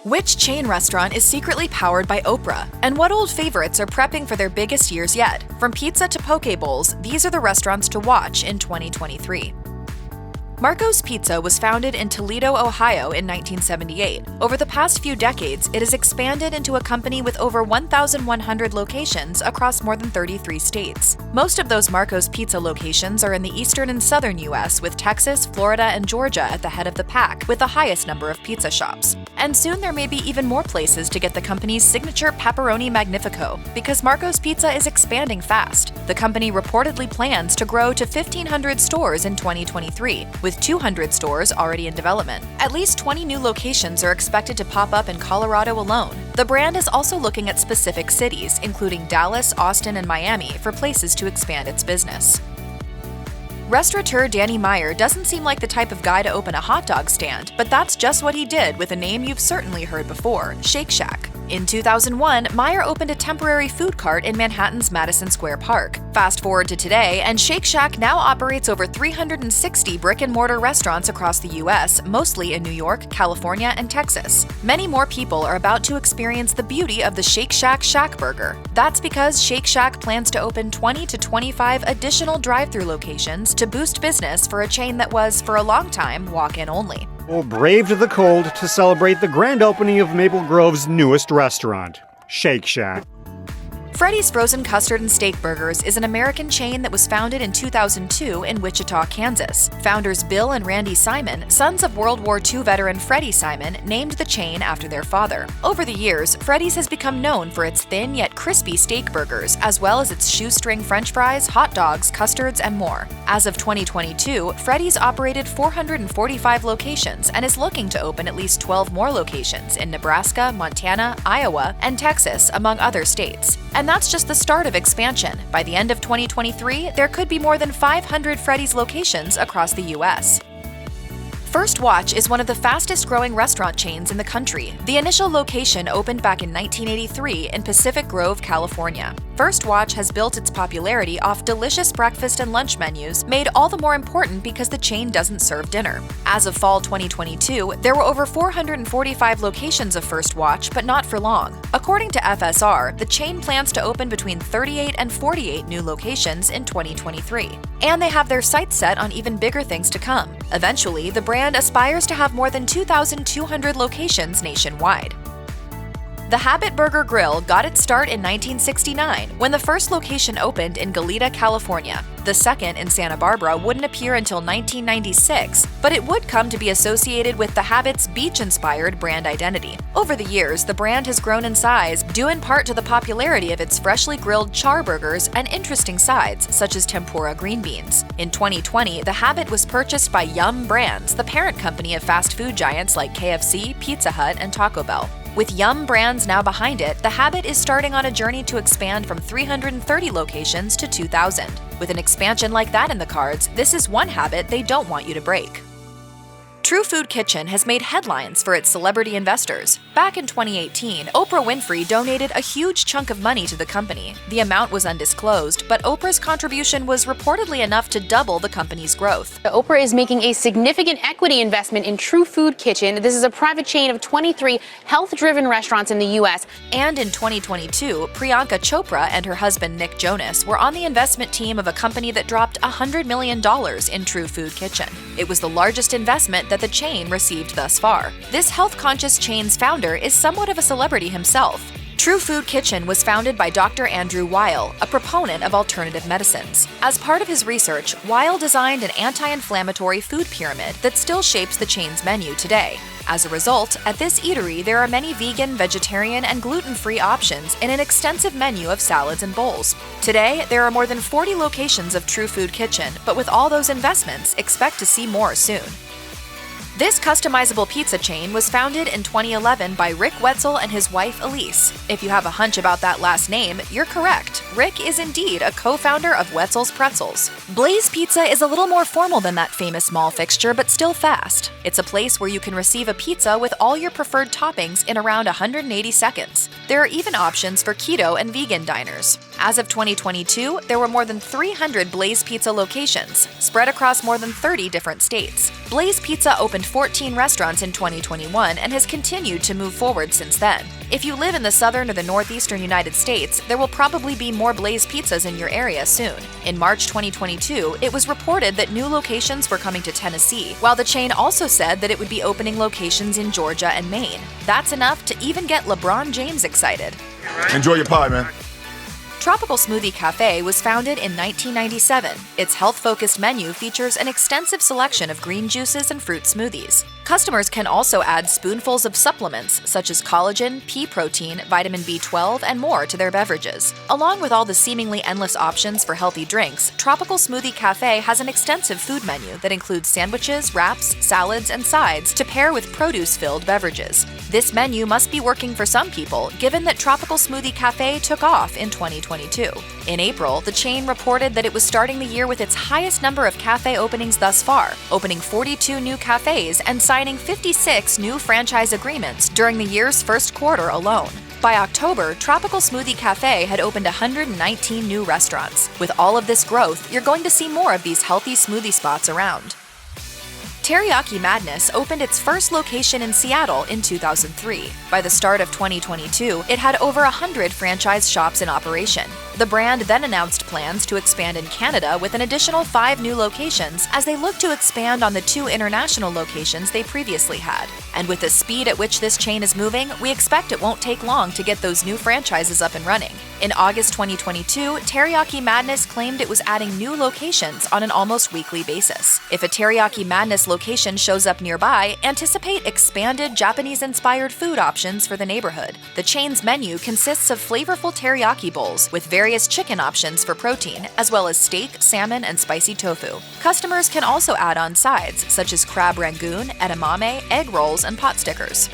Which chain restaurant is secretly powered by Oprah? And what old favorites are prepping for their biggest years yet? From pizza to poke bowls, these are the restaurants to watch in 2023. Marco's Pizza was founded in Toledo, Ohio in 1978. Over the past few decades, it has expanded into a company with over 1,100 locations across more than 33 states. Most of those Marco's Pizza locations are in the eastern and southern U.S., with Texas, Florida, and Georgia at the head of the pack, with the highest number of pizza shops. And soon there may be even more places to get the company's signature pepperoni magnifico, because Marco's Pizza is expanding fast. The company reportedly plans to grow to 1,500 stores in 2023, with 200 stores already in development. At least 20 new locations are expected to pop up in Colorado alone. The brand is also looking at specific cities, including Dallas, Austin, and Miami, for places to expand its business. Restaurateur Danny Meyer doesn't seem like the type of guy to open a hot dog stand, but that's just what he did with a name you've certainly heard before, Shake Shack. In 2001, Meyer opened a temporary food cart in Manhattan's Madison Square Park. Fast forward to today, and Shake Shack now operates over 360 brick-and-mortar restaurants across the U.S., mostly in New York, California, and Texas. Many more people are about to experience the beauty of the Shake Shack Shack Burger. That's because Shake Shack plans to open 20 to 25 additional drive-thru locations to boost business for a chain that was, for a long time, walk-in only. Braved the cold to celebrate the grand opening of Maple Grove's newest restaurant, Shake Shack. Freddy's Frozen Custard and Steakburgers is an American chain that was founded in 2002 in Wichita, Kansas. Founders Bill and Randy Simon, sons of World War II veteran Freddy Simon, named the chain after their father. Over the years, Freddy's has become known for its thin yet crispy steak burgers, as well as its shoestring french fries, hot dogs, custards, and more. As of 2022, Freddy's operated 445 locations and is looking to open at least 12 more locations in Nebraska, Montana, Iowa, and Texas, among other states. And that's just the start of expansion. By the end of 2023, there could be more than 500 Freddy's locations across the U.S. First Watch is one of the fastest-growing restaurant chains in the country. The initial location opened back in 1983 in Pacific Grove, California. First Watch has built its popularity off delicious breakfast and lunch menus, made all the more important because the chain doesn't serve dinner. As of fall 2022, there were over 445 locations of First Watch, but not for long. According to FSR, the chain plans to open between 38 and 48 new locations in 2023. And they have their sights set on even bigger things to come. Eventually, the brand aspires to have more than 2,200 locations nationwide. The Habit Burger Grill got its start in 1969 when the first location opened in Goleta, California. The second in Santa Barbara wouldn't appear until 1996, but it would come to be associated with the Habit's beach-inspired brand identity. Over the years, the brand has grown in size, due in part to the popularity of its freshly grilled char burgers and interesting sides, such as tempura green beans. In 2020, the Habit was purchased by Yum! Brands, the parent company of fast food giants like KFC, Pizza Hut, and Taco Bell. With Yum! Brands now behind it, the Habit is starting on a journey to expand from 330 locations to 2,000. With an expansion like that in the cards, this is one habit they don't want you to break. True Food Kitchen has made headlines for its celebrity investors. Back in 2018, Oprah Winfrey donated a huge chunk of money to the company. The amount was undisclosed, but Oprah's contribution was reportedly enough to double the company's growth. Oprah is making a significant equity investment in True Food Kitchen. This is a private chain of 23 health-driven restaurants in the U.S. And in 2022, Priyanka Chopra and her husband Nick Jonas were on the investment team of a company that dropped $100 million in True Food Kitchen. It was the largest investment that the chain received thus far. This health-conscious chain's founder is somewhat of a celebrity himself. True Food Kitchen was founded by Dr. Andrew Weil, a proponent of alternative medicines. As part of his research, Weil designed an anti-inflammatory food pyramid that still shapes the chain's menu today. As a result, at this eatery there are many vegan, vegetarian, and gluten-free options in an extensive menu of salads and bowls. Today, there are more than 40 locations of True Food Kitchen, but with all those investments, expect to see more soon. This customizable pizza chain was founded in 2011 by Rick Wetzel and his wife Elise. If you have a hunch about that last name, you're correct. Rick is indeed a co-founder of Wetzel's Pretzels. Blaze Pizza is a little more formal than that famous mall fixture, but still fast. It's a place where you can receive a pizza with all your preferred toppings in around 180 seconds. There are even options for keto and vegan diners. As of 2022, there were more than 300 Blaze Pizza locations, spread across more than 30 different states. Blaze Pizza opened 14 restaurants in 2021 and has continued to move forward since then. If you live in the southern or the northeastern United States, there will probably be more Blaze Pizzas in your area soon. In March 2022, it was reported that new locations were coming to Tennessee, while the chain also said that it would be opening locations in Georgia and Maine. That's enough to even get LeBron James excited. Enjoy your pie, man. Tropical Smoothie Cafe was founded in 1997. Its health-focused menu features an extensive selection of green juices and fruit smoothies. Customers can also add spoonfuls of supplements such as collagen, pea protein, vitamin B12, and more to their beverages. Along with all the seemingly endless options for healthy drinks, Tropical Smoothie Cafe has an extensive food menu that includes sandwiches, wraps, salads, and sides to pair with produce-filled beverages. This menu must be working for some people, given that Tropical Smoothie Cafe took off in 2022. In April, the chain reported that it was starting the year with its highest number of cafe openings thus far, opening 42 new cafes and signing 56 new franchise agreements during the year's first quarter alone. By October, Tropical Smoothie Cafe had opened 119 new restaurants. With all of this growth, you're going to see more of these healthy smoothie spots around. Teriyaki Madness opened its first location in Seattle in 2003. By the start of 2022, it had over 100 franchise shops in operation. The brand then announced plans to expand in Canada with an additional 5 new locations as they look to expand on the 2 international locations they previously had. And with the speed at which this chain is moving, we expect it won't take long to get those new franchises up and running. In August 2022, Teriyaki Madness claimed it was adding new locations on an almost weekly basis. If a Teriyaki Madness location shows up nearby, anticipate expanded Japanese-inspired food options for the neighborhood. The chain's menu consists of flavorful teriyaki bowls with various chicken options for protein, as well as steak, salmon, and spicy tofu. Customers can also add on sides such as crab rangoon, edamame, egg rolls, and pot stickers.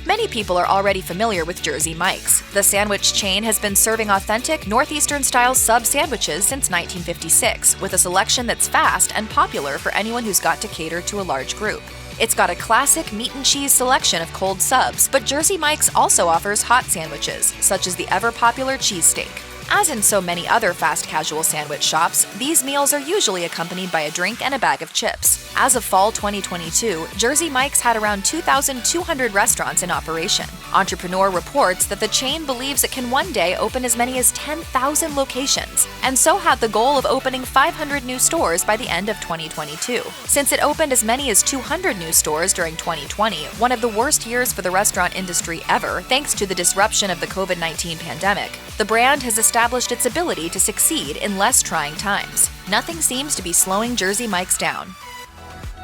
Many people are already familiar with Jersey Mike's. The sandwich chain has been serving authentic, Northeastern-style sub sandwiches since 1956, with a selection that's fast and popular for anyone who's got to cater to a large group. It's got a classic meat and cheese selection of cold subs, but Jersey Mike's also offers hot sandwiches, such as the ever-popular cheesesteak. As in so many other fast casual sandwich shops, these meals are usually accompanied by a drink and a bag of chips. As of fall 2022, Jersey Mike's had around 2,200 restaurants in operation. Entrepreneur reports that the chain believes it can one day open as many as 10,000 locations, and so had the goal of opening 500 new stores by the end of 2022. Since it opened as many as 200 new stores during 2020, one of the worst years for the restaurant industry ever, thanks to the disruption of the COVID-19 pandemic, the brand has established its ability to succeed in less trying times. Nothing seems to be slowing Jersey Mike's down.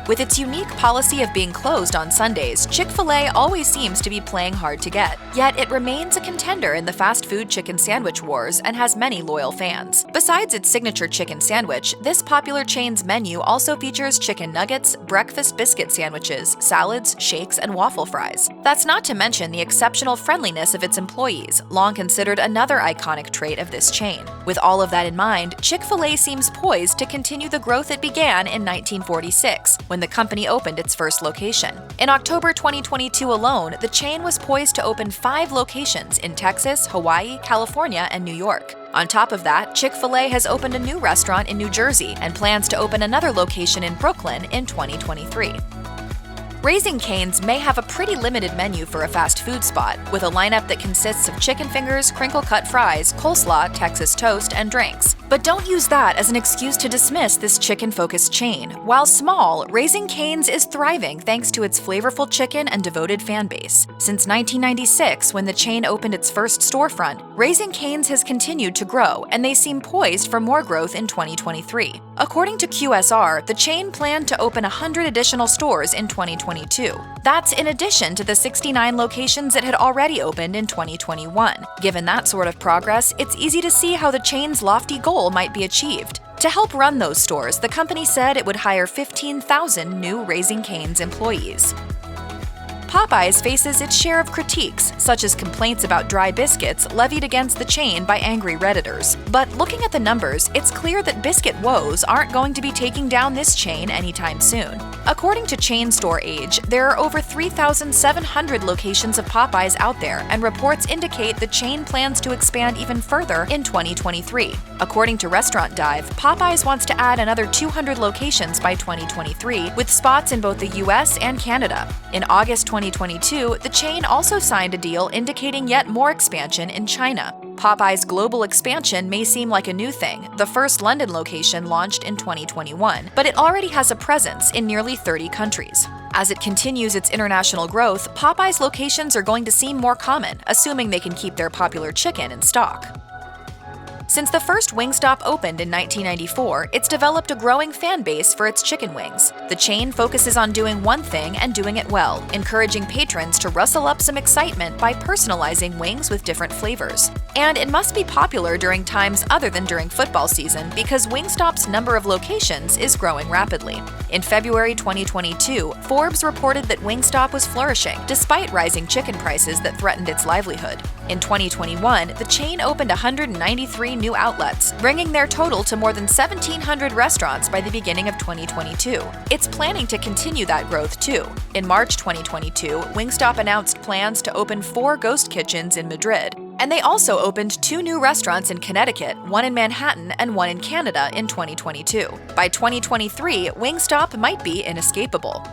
With its unique policy of being closed on Sundays, Chick-fil-A always seems to be playing hard to get. Yet it remains a contender in the fast food chicken sandwich wars and has many loyal fans. Besides its signature chicken sandwich, this popular chain's menu also features chicken nuggets, breakfast biscuit sandwiches, salads, shakes, and waffle fries. That's not to mention the exceptional friendliness of its employees, long considered another iconic trait of this chain. With all of that in mind, Chick-fil-A seems poised to continue the growth it began in 1946, when the company opened its first location. In October 2022 alone, the chain was poised to open 5 locations in Texas, Hawaii, California, and New York. On top of that, Chick-fil-A has opened a new restaurant in New Jersey and plans to open another location in Brooklyn in 2023. Raising Cane's may have a pretty limited menu for a fast food spot, with a lineup that consists of chicken fingers, crinkle-cut fries, coleslaw, Texas toast, and drinks. But don't use that as an excuse to dismiss this chicken-focused chain. While small, Raising Cane's is thriving thanks to its flavorful chicken and devoted fan base. Since 1996, when the chain opened its first storefront, Raising Cane's has continued to grow, and they seem poised for more growth in 2023. According to QSR, the chain planned to open 100 additional stores in 2022. That's in addition to the 69 locations it had already opened in 2021. Given that sort of progress, it's easy to see how the chain's lofty goal might be achieved. To help run those stores, the company said it would hire 15,000 new Raising Cane's employees. Popeyes faces its share of critiques, such as complaints about dry biscuits levied against the chain by angry Redditors. But looking at the numbers, it's clear that biscuit woes aren't going to be taking down this chain anytime soon. According to Chain Store Age, there are over 3,700 locations of Popeyes out there, and reports indicate the chain plans to expand even further in 2023. According to Restaurant Dive, Popeyes wants to add another 200 locations by 2023, with spots in both the US and Canada. In August 2022, the chain also signed a deal indicating yet more expansion in China. Popeyes' global expansion may seem like a new thing. The first London location launched in 2021, but it already has a presence in nearly 30 countries. As it continues its international growth, Popeyes locations are going to seem more common, assuming they can keep their popular chicken in stock. Since the first Wingstop opened in 1994, it's developed a growing fan base for its chicken wings. The chain focuses on doing one thing and doing it well, encouraging patrons to rustle up some excitement by personalizing wings with different flavors. And it must be popular during times other than during football season because Wingstop's number of locations is growing rapidly. In February 2022, Forbes reported that Wingstop was flourishing despite rising chicken prices that threatened its livelihood. In 2021, the chain opened 193 new outlets, bringing their total to more than 1,700 restaurants by the beginning of 2022. It's planning to continue that growth too. In March 2022, Wingstop announced plans to open 4 ghost kitchens in Madrid, and they also opened 2 new restaurants in Connecticut, one in Manhattan and one in Canada in 2022. By 2023, Wingstop might be inescapable.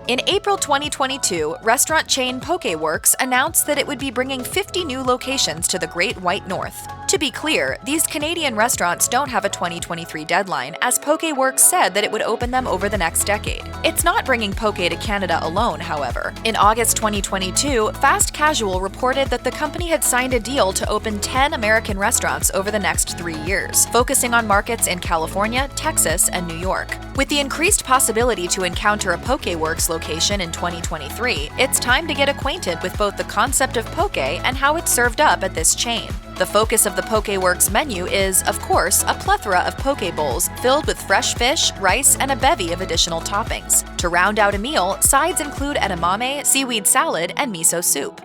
In April 2022, restaurant chain Pokeworks announced that it would be bringing 50 new locations to the Great White North. To be clear, these Canadian restaurants don't have a 2023 deadline, as Pokeworks said that it would open them over the next decade. It's not bringing Poke to Canada alone, however. In August 2022, Fast Casual reported that the company had signed a deal to open 10 American restaurants over the next 3 years, focusing on markets in California, Texas, and New York. With the increased possibility to encounter a Pokeworks location in 2023, it's time to get acquainted with both the concept of poke and how it's served up at this chain. The focus of the Pokeworks menu is, of course, a plethora of poke bowls filled with fresh fish, rice, and a bevy of additional toppings. To round out a meal, sides include edamame, seaweed salad, and miso soup.